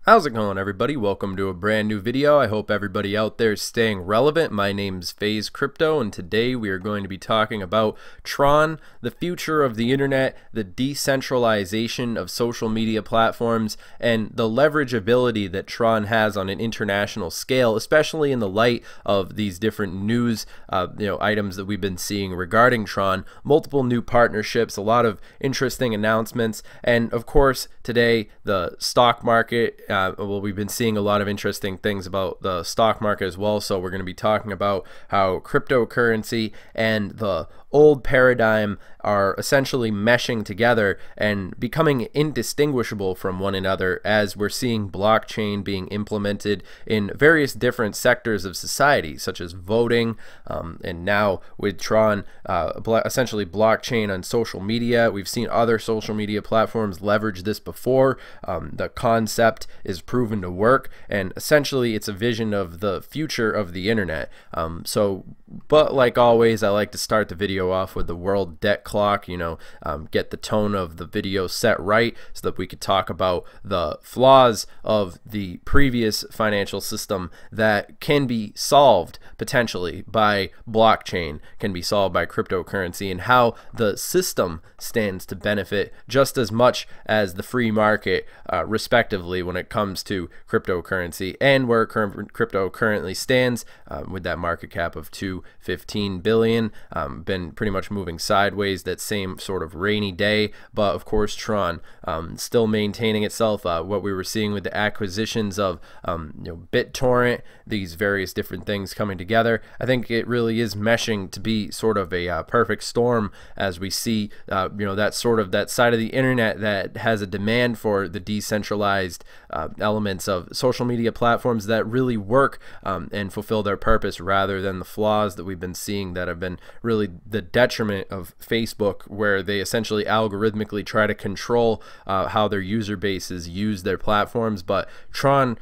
How's it going, everybody? Welcome to a brand new video. I hope everybody out there is staying relevant. My name's Faze Crypto, and today we are going to be talking about TRON, the future of the internet, the decentralization of social media platforms, and the leverageability that TRON has on an international scale, especially in the light of these different news items that we've been seeing regarding TRON. Multiple new partnerships, a lot of interesting announcements, and of course today the stock market. Well, we've been seeing a lot of interesting things about the stock market as well, so we're going to be talking about how cryptocurrency and the old paradigm are essentially meshing together and becoming indistinguishable from one another as we're seeing blockchain being implemented in various different sectors of society, such as voting, and now with TRON, essentially blockchain on social media. We've seen other social media platforms leverage this before. The concept is proven to work, and essentially it's a vision of the future of the internet. But like always, I like to start the video off with the world debt clock, get the tone of the video set right so that we could talk about the flaws of the previous financial system that can be solved potentially by blockchain, can be solved by cryptocurrency, and how the system stands to benefit just as much as the free market, respectively, when it comes to cryptocurrency, and where crypto currently stands with that market cap of $215 billion. Been pretty much moving sideways that same sort of rainy day, but of course TRON still maintaining itself. What we were seeing with the acquisitions of BitTorrent, these various different things coming together, I think it really is meshing to be sort of a perfect storm as we see that side of the internet that has a demand for the decentralized elements of social media platforms that really work and fulfill their purpose, rather than the flaws that we've been seeing that have been really the detriment of Facebook, where they essentially algorithmically try to control how their user bases use their platforms. But TRON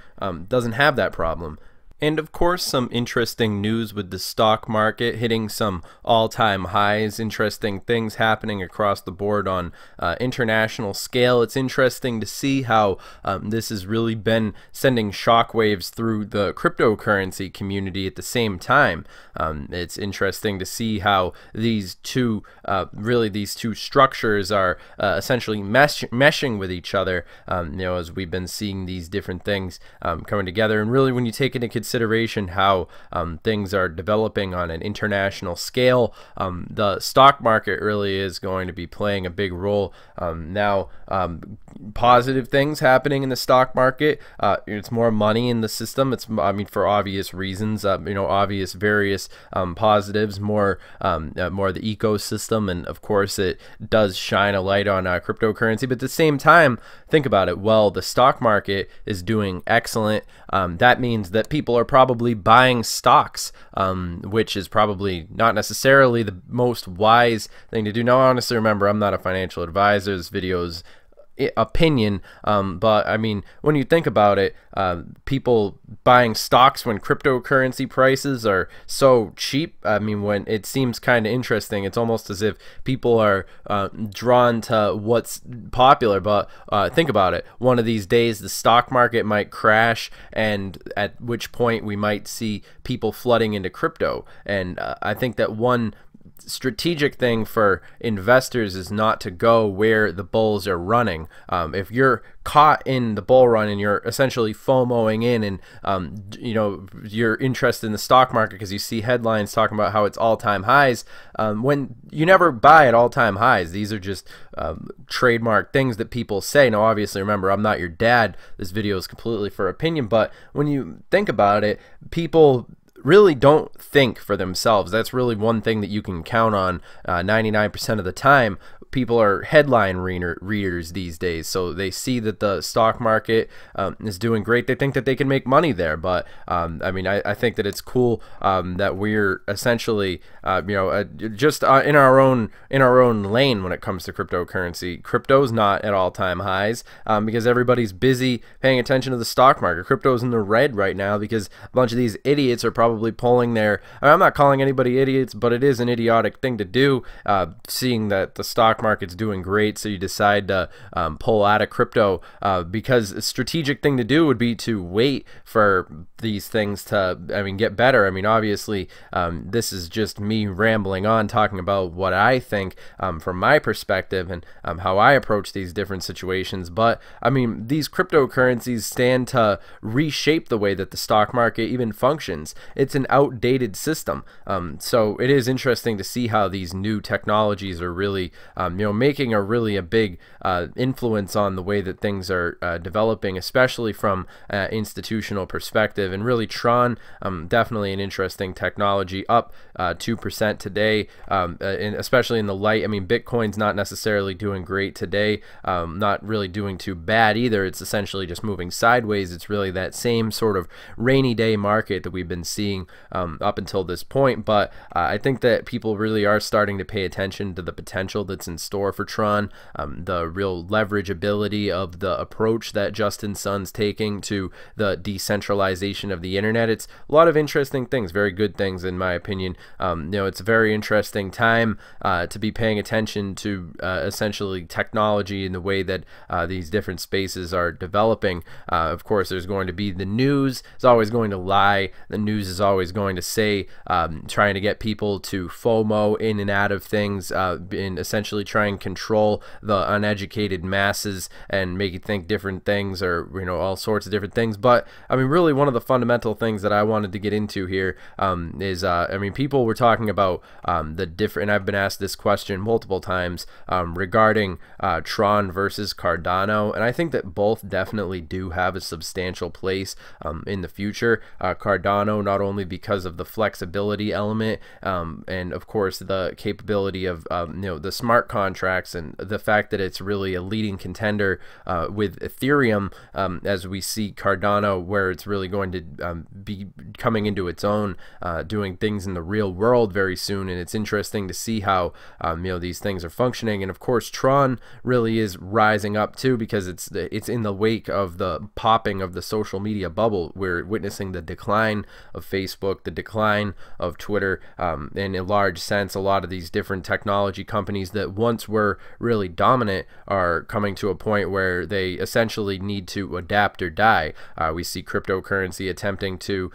doesn't have that problem. And of course, some interesting news with the stock market hitting some all-time highs. Interesting things happening across the board on international scale. It's interesting to see how this has really been sending shockwaves through the cryptocurrency community at the same time. It's interesting to see how these two structures are essentially meshing with each other. As we've been seeing these different things coming together, and really when you take into consideration how things are developing on an international scale, the stock market really is going to be playing a big role now. Positive things happening in the stock market. It's more money in the system. For obvious reasons, obvious various positives, more the ecosystem, and of course it does shine a light on cryptocurrency. But at the same time, think about it. Well, the stock market is doing excellent. That means that people are probably buying stocks, which is probably not necessarily the most wise thing to do. Now, honestly, remember, I'm not a financial advisor. This video's opinion, but I mean, when you think about it, people buying stocks when cryptocurrency prices are so cheap, when it seems kind of interesting. It's almost as if people are drawn to what's popular. But think about it, one of these days the stock market might crash, and at which point we might see people flooding into crypto. And I think that one strategic thing for investors is not to go where the bulls are running. If you're caught in the bull run and you're essentially FOMOing in, and you're interested in the stock market because you see headlines talking about how it's all-time highs, when you never buy at all-time highs. These are just trademark things that people say. Now, obviously, remember, I'm not your dad. This video is completely for opinion, but when you think about it, people really don't think for themselves. That's really one thing that you can count on 99% of the time. People are headline readers these days, so they see that the stock market is doing great. They think that they can make money there. But I think that it's cool that we're essentially just in our own lane when it comes to cryptocurrency. Crypto's not at all-time highs because everybody's busy paying attention to the stock market. Crypto's in the red right now because a bunch of these idiots are probably probably pulling their, I'm not calling anybody idiots, but it is an idiotic thing to do, seeing that the stock market's doing great, so you decide to pull out of crypto, because a strategic thing to do would be to wait for these things to, get better. Obviously, this is just me rambling on, talking about what I think from my perspective and how I approach these different situations. But these cryptocurrencies stand to reshape the way that the stock market even functions. It's an outdated system, so it is interesting to see how these new technologies are really making a big influence on the way that things are developing, especially from institutional perspective. And really, Tron, definitely an interesting technology, up 2% today, and especially in the light. Bitcoin's not necessarily doing great today, not really doing too bad either. It's essentially just moving sideways. It's really that same sort of rainy day market that we've been seeing up until this point. But I think that people really are starting to pay attention to the potential that's in store for Tron, the real leverage ability of the approach that Justin Sun's taking to the decentralization of the internet. It's a lot of interesting things, very good things in my opinion. It's a very interesting time to be paying attention to essentially technology and the way that these different spaces are developing. Of course, there's going to be the news is always going to lie. The news is always going to say, trying to get people to FOMO in and out of things, and essentially try and control the uneducated masses and make you think different things, or all sorts of different things. But really, one of the fundamental things that I wanted to get into here is people were talking about the different, and I've been asked this question multiple times regarding Tron versus Cardano, and I think that both definitely do have a substantial place in the future. Cardano, not only because of the flexibility element, and of course the capability of the smart contracts, and the fact that it's really a leading contender with Ethereum, as we see Cardano, where it's really going to be coming into its own, doing things in the real world very soon. And it's interesting to see how these things are functioning. And of course, Tron really is rising up too, because it's in the wake of the popping of the social media bubble. We're witnessing the decline of Facebook, the decline of Twitter, in a large sense. A lot of these different technology companies that once were really dominant are coming to a point where they essentially need to adapt or die. We see cryptocurrency attempting to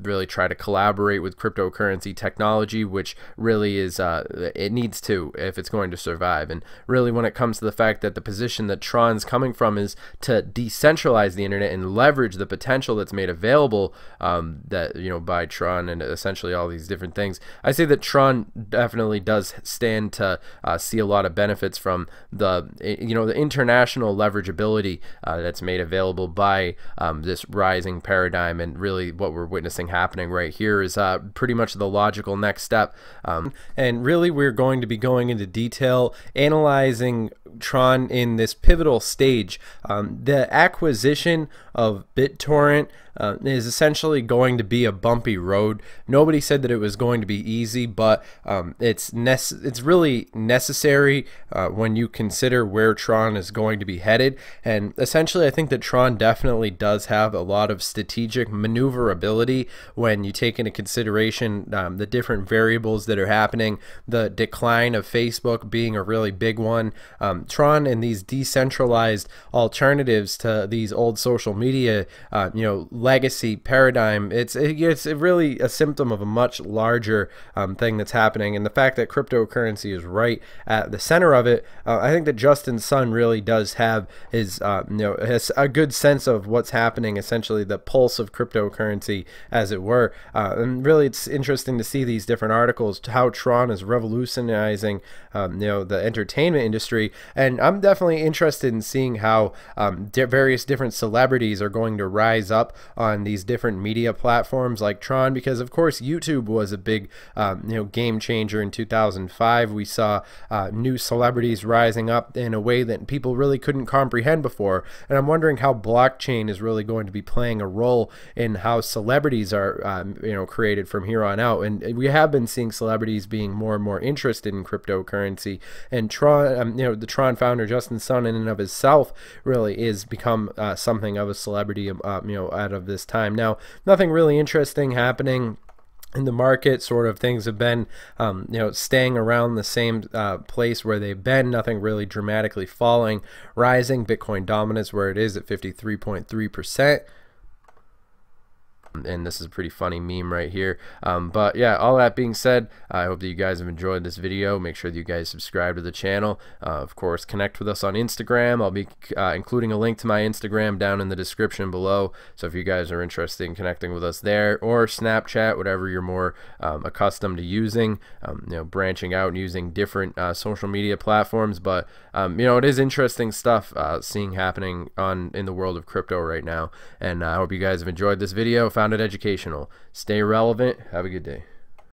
really try to collaborate with cryptocurrency technology, which really is it needs to, if it's going to survive. And really, when it comes to the fact that the position that Tron's coming from is to decentralize the internet and leverage the potential that's made available that by Tron and essentially all these different things, I say that Tron definitely does stand to see a lot of benefits from the the international leverageability that's made available by this rising paradigm. And really, what we're witnessing happening right here is pretty much the logical next step. And really, we're going to be going into detail analyzing Tron in this pivotal stage. The acquisition of BitTorrent is essentially going to be a bumpy road. Nobody said that it was going to be easy, but it's really necessary when you consider where Tron is going to be headed. And essentially, I think that Tron definitely does have a lot of strategic maneuverability when you take into consideration the different variables that are happening, the decline of Facebook being a really big one. Tron and these decentralized alternatives to these old social media, legacy paradigm, it's really a symptom of a much larger thing that's happening. And the fact that cryptocurrency is right at the center of it, I think that Justin Sun really does have his has a good sense of what's happening, essentially the pulse of cryptocurrency, as it were. And really, it's interesting to see these different articles, how Tron is revolutionizing the entertainment industry. And I'm definitely interested in seeing how various different celebrities are going to rise up on these different media platforms like Tron, because of course YouTube was a big game changer in 2005. We saw new celebrities rising up in a way that people really couldn't comprehend before. And I'm wondering how blockchain is really going to be playing a role in how celebrities are created from here on out. And we have been seeing celebrities being more and more interested in cryptocurrency. And Tron, the Tron founder Justin Sun, in and of himself, really is become something of a celebrity out of this time. Now, nothing really interesting happening in the market. Sort of things have been staying around the same place where they've been, nothing really dramatically falling, rising. Bitcoin dominance where it is at 53.3%. And this is a pretty funny meme right here. But yeah, all that being said, I hope that you guys have enjoyed this video. Make sure that you guys subscribe to the channel. Of course, connect with us on Instagram. I'll be including a link to my Instagram down in the description below. So if you guys are interested in connecting with us there, or Snapchat, whatever you're more accustomed to using, branching out and using different social media platforms. But it is interesting stuff seeing happening in the world of crypto right now. And I hope you guys have enjoyed this video, found it educational. Stay relevant. Have a good day.